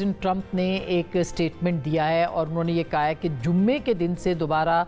President Trump ने एक statement दिया है और उन्होंने ये कहा है कि जुम्मे के दिन से दोबारा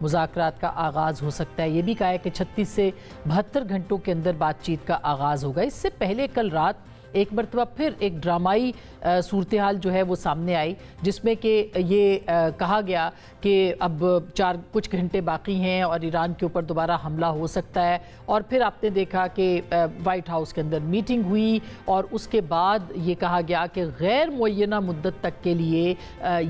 मुज़ाकरात का आगाज़ हो सकता है। ये भी कहा है कि 36 से 72 घंटों के अंदर बातचीत का आगाज़ होगा। इससे पहले कल रात एक मरतबा फिर एक ड्रामाई सूरत हाल जो है वो सामने आई, जिसमें कि ये कहा गया कि अब कुछ घंटे बाकी हैं और ईरान के ऊपर दोबारा हमला हो सकता है। और फिर आपने देखा कि वाइट हाउस के अंदर मीटिंग हुई और उसके बाद ये कहा गया कि गैर मुअय्यना मुद्दत तक के लिए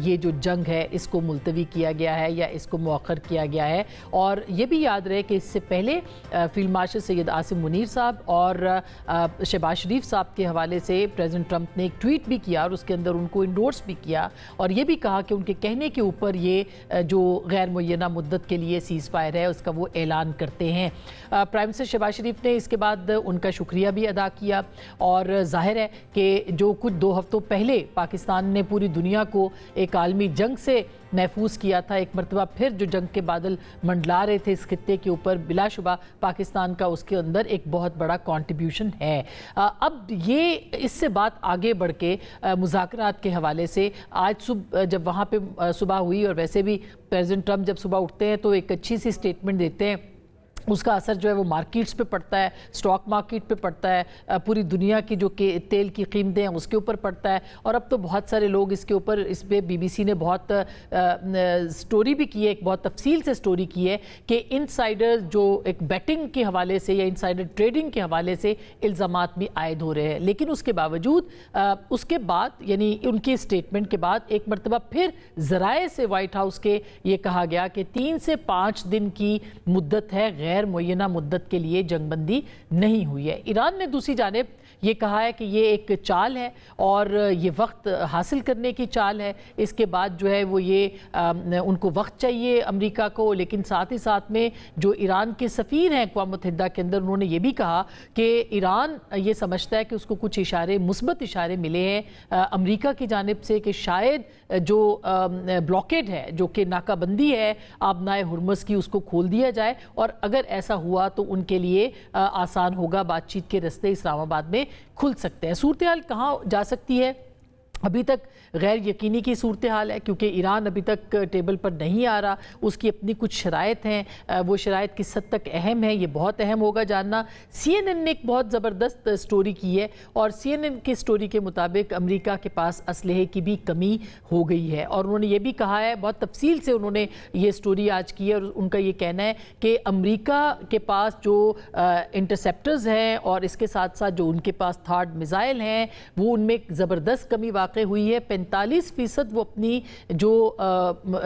ये जो जंग है इसको मुलतवी किया गया है या इसको मौखर किया गया है। और ये भी याद रहे कि इससे पहले फील्ड मार्शल सैयद आसिम मुनीर साहब और शहबाज शरीफ साहब के हवाले से प्रेसिडेंट ट्रंप ने एक ट्वीट भी किया और उसके अंदर उनको इंडोर्स भी किया और ये भी कहा कि उनके कहने के ऊपर ये जो गैर मुअय्यना मुद्दत के लिए सीज़ फायर है उसका वो ऐलान करते हैं। प्राइम मिनिस्टर शहबाज शरीफ ने इसके बाद उनका शुक्रिया भी अदा किया और जाहिर है कि जो कुछ 2 हफ्तों पहले पाकिस्तान ने पूरी दुनिया को एक आलमी जंग से महफूज किया था, एक मरतबा फिर जो जंग के बादल मंडला रहे थे इस खित्ते के ऊपर, बिलाशुबा पाकिस्तान का उसके अंदर एक बहुत बड़ा कंट्रीब्यूशन है। अब ये इससे बात आगे बढ़ के मुज़ाकरात के हवाले से आज जब वहाँ पे सुबह हुई और वैसे भी प्रेसिडेंट ट्रंप जब सुबह उठते हैं तो एक अच्छी सी स्टेटमेंट देते हैं, उसका असर जो है वो मार्केट्स पे पड़ता है, स्टॉक मार्केट पे पड़ता है, पूरी दुनिया की जो कि तेल की कीमतें हैं उसके ऊपर पड़ता है। और अब तो बहुत सारे लोग इसके ऊपर, इस पे बीबीसी ने बहुत स्टोरी भी की है, एक बहुत तफसील से स्टोरी की है कि इनसाइडर जो एक बैटिंग के हवाले से या इनसाइडर ट्रेडिंग के हवाले से इल्ज़ामात भी आयद हो रहे हैं। लेकिन उसके बावजूद उसके बाद यानी उनके स्टेटमेंट के बाद एक मरतबा फिर ज़राए से वाइट हाउस के ये कहा गया कि 3 से 5 दिन की मुद्दत है, गैर मुअय्यना मुद्दत के लिए जंगबंदी नहीं हुई है। ईरान ने दूसरी जानिब ये कहा है कि ये एक चाल है और ये वक्त हासिल करने की चाल है। इसके बाद जो है वो ये उनको वक्त चाहिए अमेरिका को, लेकिन साथ ही साथ में जो ईरान के सफ़ीर हैं अक़वाम मुत्तहिदा के अंदर, उन्होंने ये भी कहा कि ईरान ये समझता है कि उसको कुछ इशारे, मुस्बत इशारे मिले हैं अमेरिका की जानिब से कि शायद जो ब्लॉकेड है, जो कि नाकाबंदी है आबनाए हुर्मुज़ की, उसको खोल दिया जाए और अगर ऐसा हुआ तो उनके लिए आसान होगा, बातचीत के रास्ते इस्लामाबाद में खुल सकते हैं। सूरत हाल कहाँ जा सकती है अभी तक गैर यकीनी की सूरत हाल है, क्योंकि ईरान अभी तक टेबल पर नहीं आ रहा, उसकी अपनी कुछ शराइत हैं, वो शराइत किस हद तक अहम है ये बहुत अहम होगा जानना। CNN ने एक बहुत ज़बरदस्त स्टोरी की है और CNN की स्टोरी के मुताबिक अमेरिका के पास असलहे की भी कमी हो गई है और उन्होंने ये भी कहा है, बहुत तफसील से उन्होंने ये स्टोरी आज की है और उनका ये कहना है कि अमेरिका के पास जो इंटरसेप्टर्स हैं और इसके साथ साथ जो उनके पास थर्ड मिसाइल हैं वो उनमें एक ज़बरदस्त कमी हुई है। 45% वो अपनी जो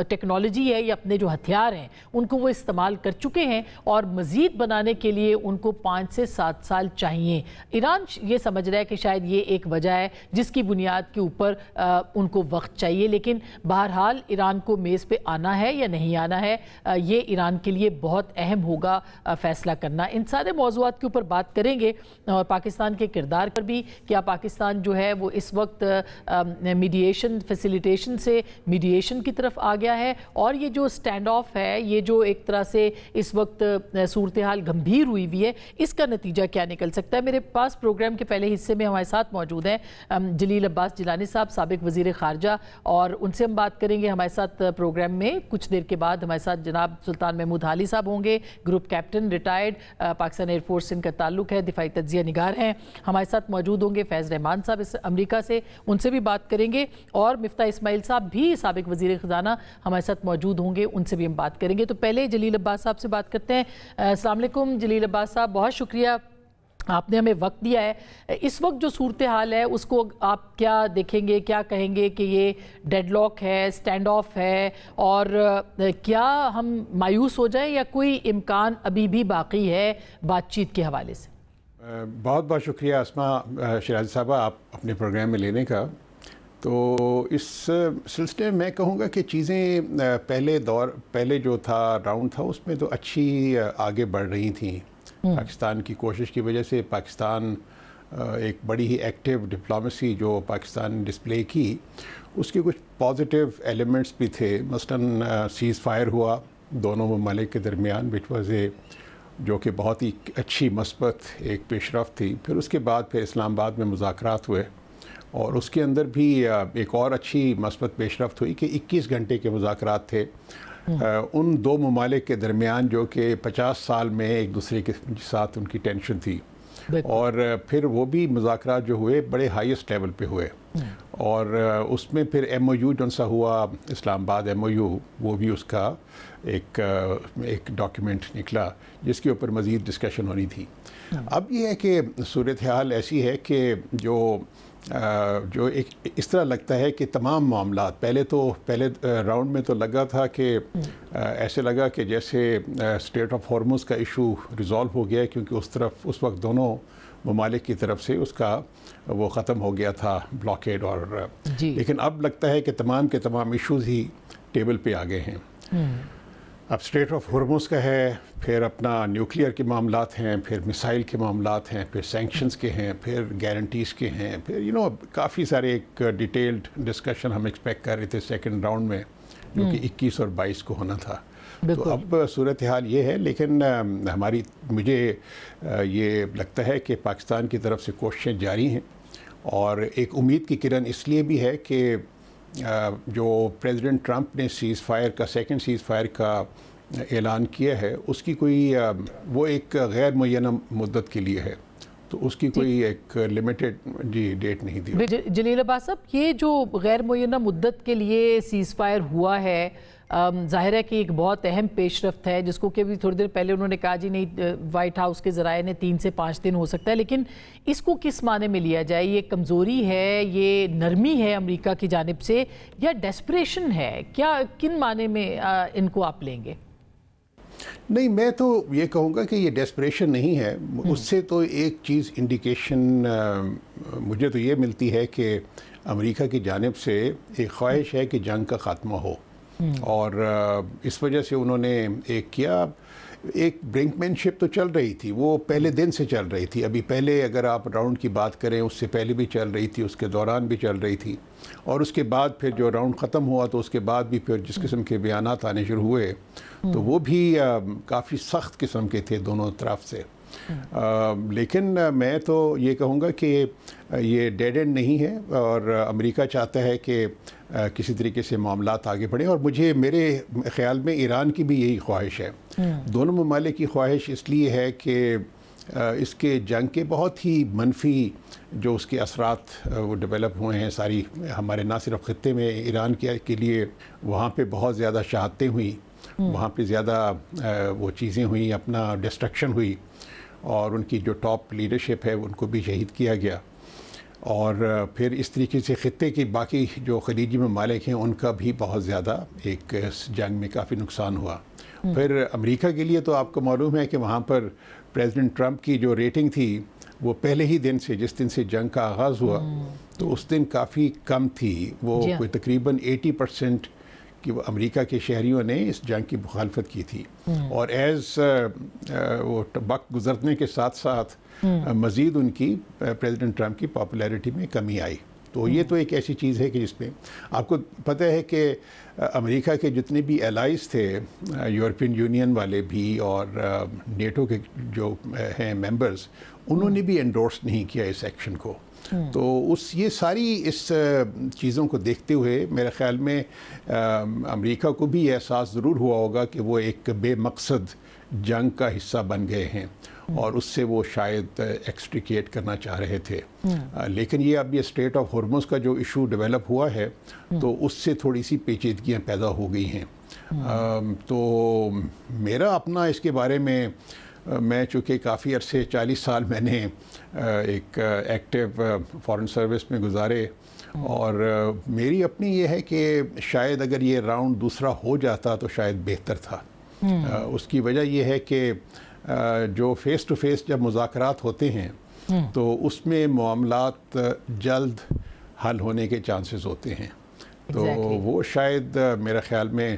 टेक्नोलॉजी है या अपने जो हथियार हैं उनको वो इस्तेमाल कर चुके हैं और मज़ीद बनाने के लिए उनको 5 से 7 साल चाहिए। ईरान ये समझ रहा है कि शायद ये एक वजह है जिसकी बुनियाद के ऊपर उनको वक्त चाहिए, लेकिन बहरहाल ईरान को मेज़ पे आना है या नहीं आना है ये ईरान के लिए बहुत अहम होगा फैसला करना। इन सारे मौज़ूआत के ऊपर बात करेंगे और पाकिस्तान के किरदार पर भी, क्या पाकिस्तान जो है वो इस वक्त मीडिएशन फैसिलिटेशन से मीडिएशन की तरफ आ गया है और ये जो स्टैंड ऑफ है, ये जो एक तरह से इस वक्त सूरत हाल गंभीर हुई हुई है, इसका नतीजा क्या निकल सकता है। मेरे पास प्रोग्राम के पहले हिस्से में हमारे साथ मौजूद हैं जलील अब्बास जिलानी साहब, साबिक वज़ीर ख़ारजा, और उनसे हम बात करेंगे। हमारे साथ प्रोग्राम में कुछ देर के बाद हमारे साथ जनाब सुल्तान महमूद हाली साहब होंगे, group captain retired, Pakistan air force से इनका ताल्लुक है, दिफाई तज्ज़िया निगार हैं। हमारे साथ मौजूद होंगे फैज़ रहमान साहब इस अमेरिका से, उनसे भी बात करेंगे, और मिफ्ता इस्माइल साहब भी साबिक वज़ीर ख़ज़ाना हमारे साथ मौजूद होंगे, उनसे भी हम बात करेंगे। तो पहले जलील अब्बास साहब से बात करते हैं। अस्सलाम वालेकुम जलील अब्बास साहब, बहुत शुक्रिया आपने हमें वक्त दिया है। इस वक्त जो सूरत हाल है उसको आप क्या देखेंगे, क्या कहेंगे कि ये डेडलॉक है, स्टैंड ऑफ है, और क्या हम मायूस हो जाएं या कोई इम्कान अभी भी बाकी है बातचीत के हवाले से? बहुत बहुत शुक्रिया अस्मा शिराज़ी साहबा आप अपने प्रोग्राम में लेने का। तो इस सिलसिले में मैं कहूँगा कि चीज़ें पहले जो था राउंड था उसमें तो अच्छी आगे बढ़ रही थी। पाकिस्तान की कोशिश की वजह से पाकिस्तान एक बड़ी ही एक्टिव डिप्लोमेसी जो पाकिस्तान ने डिस्प्ले की, उसके कुछ पॉजिटिव एलिमेंट्स भी थे। मसलन सीज़ फायर हुआ दोनों ममालिक के दरमियान, विच वाज जो कि बहुत ही अच्छी मस्बत एक पेशरफ्त थी। फिर उसके बाद फिर इस्लामाबाद में मुज़ाकरात हुए اور اس کے اندر بھی ایک اور اچھی مثبت پیش رفت ہوئی کہ 21 گھنٹے کے مذاکرات تھے ان دو ممالک کے درمیان جو کہ 50 سال میں ایک دوسرے کے ساتھ ان کی ٹینشن تھی، اور پھر وہ بھی مذاکرات جو ہوئے بڑے ہائیسٹ لیول پہ ہوئے، اور اس میں پھر ایم او یو جون سا ہوا اسلام آباد ایم او یو، وہ بھی اس کا ایک ڈاکیومنٹ نکلا جس کے اوپر مزید ڈسکشن ہونی تھی۔ اب یہ ہے کہ صورتحال ایسی ہے کہ جو ایک اس طرح لگتا ہے کہ تمام معاملات پہلے راؤنڈ میں تو لگا تھا کہ ایسے لگا کہ جیسے اسٹریٹ آف ہارمز کا ایشو ریزالو ہو گیا، کیونکہ اس وقت دونوں ممالک کی طرف سے اس کا وہ ختم ہو گیا تھا بلاکیڈ، اور لیکن اب لگتا ہے کہ تمام کے تمام ایشوز ہی ٹیبل پہ آ گئے ہیں۔ اب اسٹریٹ آف ہارمز کا ہے، پھر اپنا نیوکلیئر کے معاملات ہیں، پھر میسائل کے معاملات ہیں، پھر سینکشنز کے ہیں، پھر گارنٹیز کے ہیں، پھر کافی سارے ایک ڈیٹیلڈ ڈسکشن ہم ایکسپیکٹ کر رہے تھے سیکنڈ راؤنڈ میں، جو کہ 21 اور 22 کو ہونا تھا۔ تو اب صورتحال یہ ہے، لیکن مجھے یہ لگتا ہے کہ پاکستان کی طرف سے کوششیں جاری ہیں، اور ایک امید کی کرن اس لیے بھی ہے کہ جو پریزیڈنٹ ٹرمپ نے سیکنڈ سیز فائر کا اعلان کیا ہے، اس کی کوئی وہ ایک غیر معینہ مدت کے لیے ہے، تو اس کی کوئی ایک لمیٹڈ ڈیٹ نہیں دی۔ جلیل عباس صاحب، یہ جو غیر معینہ مدت کے لیے سیز فائر ہوا ہے، ظاہر ہے کہ ایک بہت اہم پیش رفت ہے، جس کو کہ ابھی تھوڑی دیر پہلے انہوں نے کہا جی نہیں، وائٹ ہاؤس کے ذرائع نے 3 سے 5 دن ہو سکتا ہے، لیکن اس کو کس معنی میں لیا جائے؟ یہ کمزوری ہے، یہ نرمی ہے امریکہ کی جانب سے، یا ڈیسپریشن ہے؟ کن معنی میں ان کو آپ لیں گے؟ نہیں، میں تو یہ کہوں گا کہ یہ ڈیسپریشن نہیں ہے، اس سے تو ایک چیز انڈیکیشن مجھے تو یہ ملتی ہے کہ امریکہ کی جانب سے ایک خواہش ہے کہ جنگ کا خاتمہ ہو، اور اس وجہ سے انہوں نے ایک برنک مین شپ تو چل رہی تھی، وہ پہلے دن سے چل رہی تھی، ابھی پہلے اگر آپ راؤنڈ کی بات کریں اس سے پہلے بھی چل رہی تھی، اس کے دوران بھی چل رہی تھی، اور اس کے بعد پھر جو راؤنڈ ختم ہوا تو اس کے بعد بھی پھر جس قسم کے بیانات آنے شروع ہوئے تو وہ بھی کافی سخت قسم کے تھے دونوں طرف سے۔ لیکن میں تو یہ کہوں گا کہ یہ ڈیڈ اینڈ نہیں ہے، اور امریکہ چاہتا ہے کہ کسی طریقے سے معاملات آگے بڑھیں، اور میرے خیال میں ایران کی بھی یہی خواہش ہے۔ دونوں ممالک کی خواہش اس لیے ہے کہ اس کے جنگ کے بہت ہی منفی جو اس کے اثرات وہ ڈیولپ ہوئے ہیں ساری ہمارے نہ صرف خطے میں، ایران کے لیے وہاں پہ بہت زیادہ شہادتیں ہوئیں، وہاں پہ زیادہ وہ چیزیں ہوئیں، اپنا ڈسٹرکشن ہوئی، اور ان کی جو ٹاپ لیڈرشپ ہے ان کو بھی شہید کیا گیا، اور پھر اس طریقے سے خطے کی باقی جو خلیجی ممالک ہیں ان کا بھی بہت زیادہ ایک جنگ میں کافی نقصان ہوا۔ پھر امریکہ کے لیے تو آپ کو معلوم ہے کہ وہاں پر پریزیڈنٹ ٹرمپ کی جو ریٹنگ تھی وہ پہلے ہی دن سے، جس دن سے جنگ کا آغاز ہوا تو اس دن کافی کم تھی، وہ کوئی تقریباً 80% کہ وہ امریکہ کے شہریوں نے اس جنگ کی مخالفت کی تھی، اور وہ وقت گزرنے کے ساتھ ساتھ مزید ان کی پریزیڈنٹ ٹرمپ کی پاپولیرٹی میں کمی آئی۔ تو یہ تو ایک ایسی چیز ہے کہ جس پہ آپ کو پتہ ہے کہ امریکہ کے جتنے بھی الائز تھے، یورپین یونین والے بھی اور نیٹو کے جو ہیں ممبرز، انہوں نے بھی انڈورس نہیں کیا اس ایکشن کو۔ تو یہ ساری اس چیزوں کو دیکھتے ہوئے میرے خیال میں امریکہ کو بھی احساس ضرور ہوا ہوگا کہ وہ ایک بے مقصد جنگ کا حصہ بن گئے ہیں، اور اس سے وہ شاید ایکسٹریکیٹ کرنا چاہ رہے تھے، لیکن اب یہ اسٹریٹ آف ہارمز کا جو ایشو ڈیولپ ہوا ہے تو اس سے تھوڑی سی پیچیدگیاں پیدا ہو گئی ہیں۔ تو میرا اپنا اس کے بارے میں چونکہ کافی عرصے 40 سال میں نے ایک ایکٹیو فارن سروس میں گزارے، اور میری اپنی یہ ہے کہ شاید اگر یہ راؤنڈ دوسرا ہو جاتا تو شاید بہتر تھا۔ اس کی وجہ یہ ہے کہ جو فیس ٹو فیس جب مذاکرات ہوتے ہیں تو اس میں معاملات جلد حل ہونے کے چانسز ہوتے ہیں، تو وہ شاید میرے خیال میں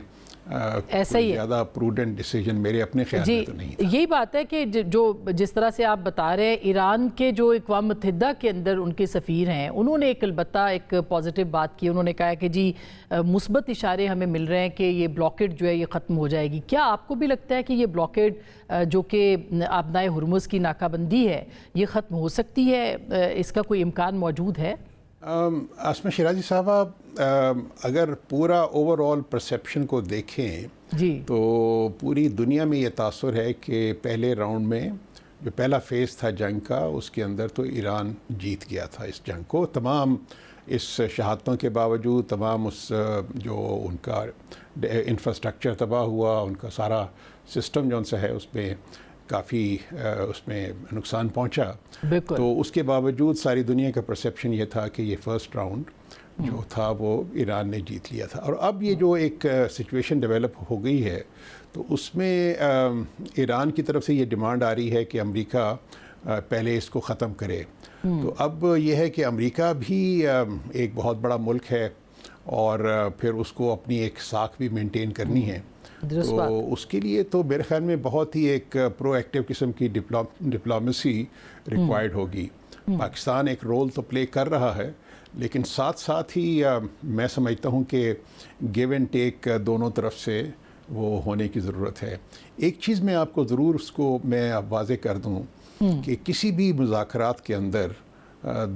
ایسا ہی زیادہ پروڈنٹ ڈیسیجن میرے اپنے خیال میں تو نہیں تھا۔ یہی بات ہے کہ جس طرح سے آپ بتا رہے ہیں، ایران کے جو اقوام متحدہ کے اندر ان کے سفیر ہیں، انہوں نے البتہ ایک پازیٹیو بات کی، انہوں نے کہا کہ جی مثبت اشارے ہمیں مل رہے ہیں کہ یہ بلاکیڈ جو ہے یہ ختم ہو جائے گی۔ کیا آپ کو بھی لگتا ہے کہ یہ بلاکیڈ جو کہ آبنائے ہرمز کی ناکہ بندی ہے یہ ختم ہو سکتی ہے؟ اس کا کوئی امکان موجود ہے؟ आसमा शिराजी साहबा, अगर पूरा ओवरऑल परसेप्शन को देखें जी तो पूरी दुनिया में ये तासुर है कि पहले राउंड में जो पहला फेज़ था जंग का, उसके अंदर तो ईरान जीत गया था इस जंग को। तमाम इस शहादतों के बावजूद, तमाम उस जो उनका इंफ्रास्ट्रक्चर तबाह हुआ, उनका सारा सिस्टम जो उनसे है उसमें काफ़ी उसमें नुकसान पहुंचा। बिल्कुल। तो उसके बावजूद सारी दुनिया का परसेप्शन ये था कि ये फ़र्स्ट राउंड जो था वो ईरान ने जीत लिया था। और अब ये जो एक सिचुएशन डेवलप हो गई है, तो उसमें ईरान की तरफ से ये डिमांड आ रही है कि अमेरिका पहले इसको ख़त्म करे। तो अब ये है कि अमेरिका भी एक बहुत बड़ा मुल्क है और फिर उसको अपनी एक साख भी मेंटेन करनी है। तो उसके लिए तो मेरे ख्याल में बहुत ही एक प्रोएक्टिव किस्म की डिप्लोमेसी रिक्वायर्ड होगी। पाकिस्तान एक रोल तो प्ले कर रहा है, लेकिन साथ साथ ही मैं समझता हूँ कि गिव एंड टेक दोनों तरफ से वो होने की ज़रूरत है। एक चीज़ मैं आपको ज़रूर उसको मैं अब वाज़े कर दूँ कि किसी भी मुज़ाकरात के अंदर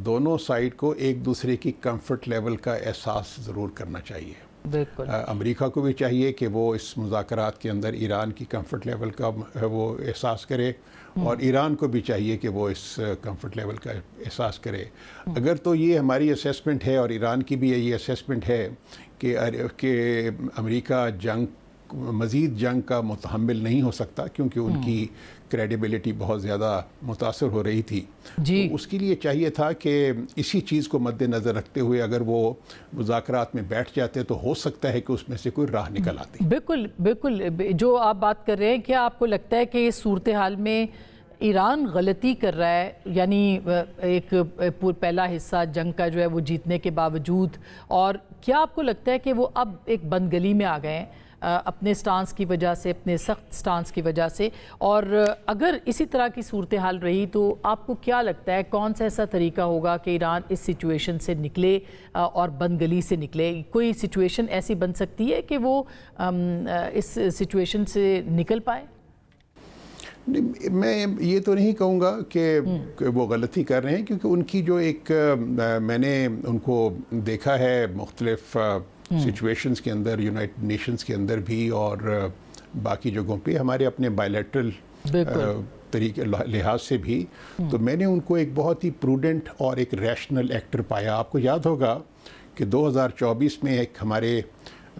दोनों साइड को एक दूसरे की कंफर्ट लेवल का एहसास ज़रूर करना चाहिए। बिल्कुल। अमेरिका को भी चाहिए कि वो इस मुज़ाकरात के अंदर ईरान की कंफर्ट लेवल का वो एहसास करे, और ईरान को भी चाहिए कि वो इस कंफर्ट लेवल का एहसास करे। अगर तो ये हमारी असेसमेंट है और ईरान की भी ये असेसमेंट है कि अमेरिका मज़ीद जंग का मुतहम्मिल नहीं हो सकता, क्योंकि उनकी क्रेडिबिलिटी बहुत ज़्यादा मुतासर हो रही थी जी। तो उसके लिए चाहिए था कि इसी चीज़ को मद्देनज़र रखते हुए अगर वो मुज़ाकरात में बैठ जाते तो हो सकता है कि उसमें से कोई राह निकल आती। बिल्कुल बिल्कुल। जो आप बात कर रहे हैं, क्या आपको लगता है कि इस सूरत हाल में ईरान गलती कर रहा है, यानी एक पहला हिस्सा जंग का जो है वो जीतने के बावजूद, और क्या आपको लगता है कि वो अब एक बंदगली में आ गए हैं अपने स्टांस की वजह से, अपने सख्त स्टांस की वजह से? और अगर इसी तरह की सूरत हाल रही तो आपको क्या लगता है कौन सा ऐसा तरीका होगा कि ईरान इस सिचुएशन से निकले और बंदगली से निकले? कोई सिचुएशन ऐसी बन सकती है कि वो इस सिचुएशन से निकल पाए? मैं ये तो नहीं कहूँगा कि वो गलती कर रहे हैं, क्योंकि उनकी जो एक मैंने उनको देखा है मुख्तलिफ सिचुएशंस के अंदर, यूनाइटेड नेशंस के अंदर भी और बाकी जगहों पे, हमारे अपने बायलैटरल तरीके लिहाज से भी, तो मैंने उनको एक बहुत ही प्रूडेंट और एक रैशनल एक्टर पाया। आपको याद होगा कि 2024 में एक हमारे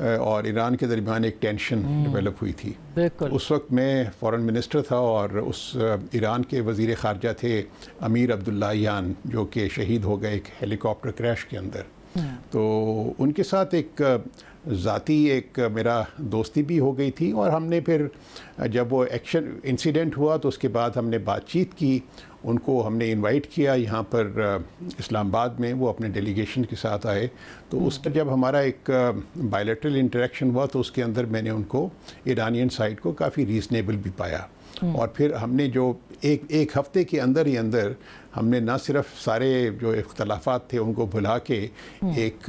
और ईरान के दरमियान एक टेंशन डेवलप हुई थी। उस वक्त मैं फॉरेन मिनिस्टर था और उस ईरान के वज़ीर ख़ारजा थे अमीर अब्दुल्लाहियान, जो कि शहीद हो गए एक हेलीकॉप्टर क्रैश के अंदर। तो उनके साथ एक ज़ाती एक मेरा दोस्ती भी हो गई थी, और हमने फिर जब वो इंसिडेंट हुआ तो उसके बाद हमने बातचीत की। उनको हमने इनवाइट किया यहाँ पर इस्लामाबाद में, वो अपने डेलीगेशन के साथ आए। तो उसका जब हमारा एक बायलैटरल इंटरेक्शन हुआ तो उसके अंदर मैंने उनको ईरानियन साइड को काफ़ी रीज़नेबल भी पाया। और फिर हमने जो एक हफ़्ते के अंदर ही अंदर हमने ना सिर्फ सारे जो इख्तलाफात थे उनको भुला के एक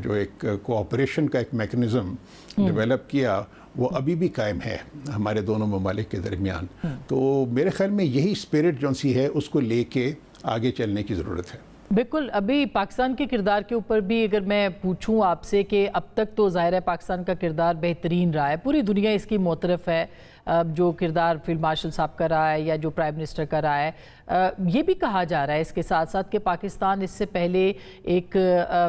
जो एक कोऑपरेशन का एक मैकेनिज़्म डेवलप किया, वो अभी भी कायम है हमारे दोनों ममालिक के दरमियान। तो मेरे ख्याल में यही स्पिरिट जो सी है उसको लेके आगे चलने की ज़रूरत है। बिल्कुल। अभी पाकिस्तान के किरदार के ऊपर भी अगर मैं पूछूं आपसे कि अब तक तो ज़ाहिर है पाकिस्तान का किरदार बेहतरीन रहा है, पूरी दुनिया इसकी मोतरफ़ है, जो किरदार फील्ड मार्शल साहब का रहा है या जो प्राइम मिनिस्टर का रहा है। ये भी कहा जा रहा है इसके साथ साथ कि पाकिस्तान इससे पहले एक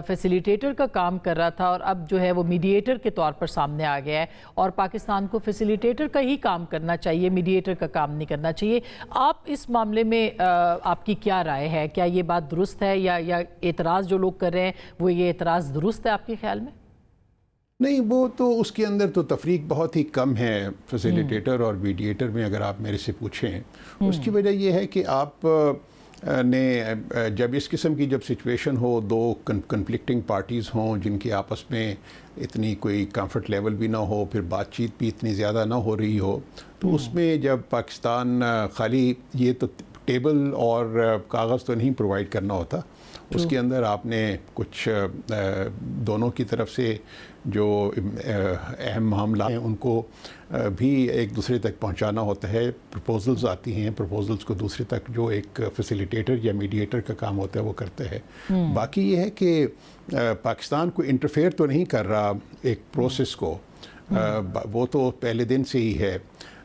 फैसिलिटेटर का काम कर रहा था और अब जो है वो मीडिएटर के तौर पर सामने आ गया है, और पाकिस्तान को फैसिलिटेटर का ही काम करना चाहिए, मीडिएटर का काम नहीं करना चाहिए। आप इस मामले में आपकी क्या राय है? क्या ये बात दुरुस्त है या एतराज़ जो लोग कर रहे हैं वो ये एतराज़ दुरुस्त है आपके ख्याल में? नहीं, वो तो उसके अंदर तो तफरीक बहुत ही कम है फैसिलिटेटर और मीडिएटर में, अगर आप मेरे से पूछें। उसकी वजह यह है कि आप ने जब इस किस्म की जब सिचुएशन हो, दो कन्फ्लिक्टिंग पार्टीज़ हों जिनकी आपस में इतनी कोई कंफर्ट लेवल भी ना हो, फिर बातचीत भी इतनी ज़्यादा ना हो रही हो, तो उसमें जब पाकिस्तान खाली ये तो टेबल और कागज़ तो नहीं प्रोवाइड करना होता, उसके अंदर आपने कुछ दोनों की तरफ से जो अहम मामला हैं उनको भी एक दूसरे तक पहुंचाना होता है। प्रपोजल्स आती हैं, प्रपोजल्स को दूसरे तक जो एक फैसिलिटेटर या मीडिएटर का काम होता है वो करते हैं। बाकी ये है कि पाकिस्तान को इंटरफेयर तो नहीं कर रहा एक प्रोसेस को, वो तो पहले दिन से ही है,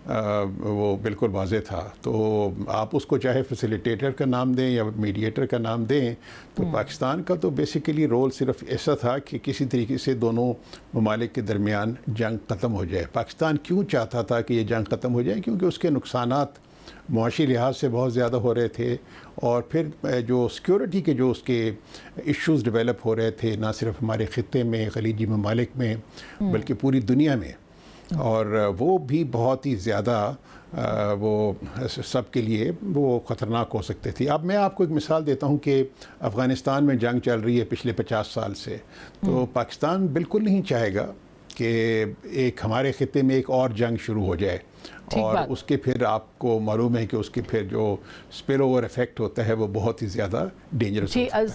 वो बिल्कुल वाज़ेह था। तो आप उसको चाहे फैसिलिटेटर का नाम दें या मीडिएटर का नाम दें, तो पाकिस्तान का तो बेसिकली रोल सिर्फ ऐसा था कि किसी तरीके से दोनों ममालिक के दरमियान जंग ख़त्म हो जाए। पाकिस्तान क्यों चाहता था कि ये जंग ख़त्म हो जाए? क्योंकि उसके नुकसानात मुआशी लिहाज से बहुत ज़्यादा हो रहे थे, और फिर जो सिक्योरिटी के जो उसके इश्यूज़ डेवलप हो रहे थे, ना सिर्फ हमारे ख़ित्ते में, खलीजी ममालिक में, बल्कि पूरी दुनिया में, और वो भी बहुत ही ज़्यादा वो सब के लिए वो ख़तरनाक हो सकते थे। अब मैं आपको एक मिसाल देता हूँ कि अफ़गानिस्तान में जंग चल रही है पिछले 50 साल से, तो पाकिस्तान बिल्कुल नहीं चाहेगा कि एक हमारे ख़ित्ते में एक और जंग शुरू हो जाए, और उसके फिर आपको मालूम है कि उसके फिर जो स्पिल ओवर इफ़ेक्ट होता है वो बहुत ही ज़्यादा डेंजरस होता है।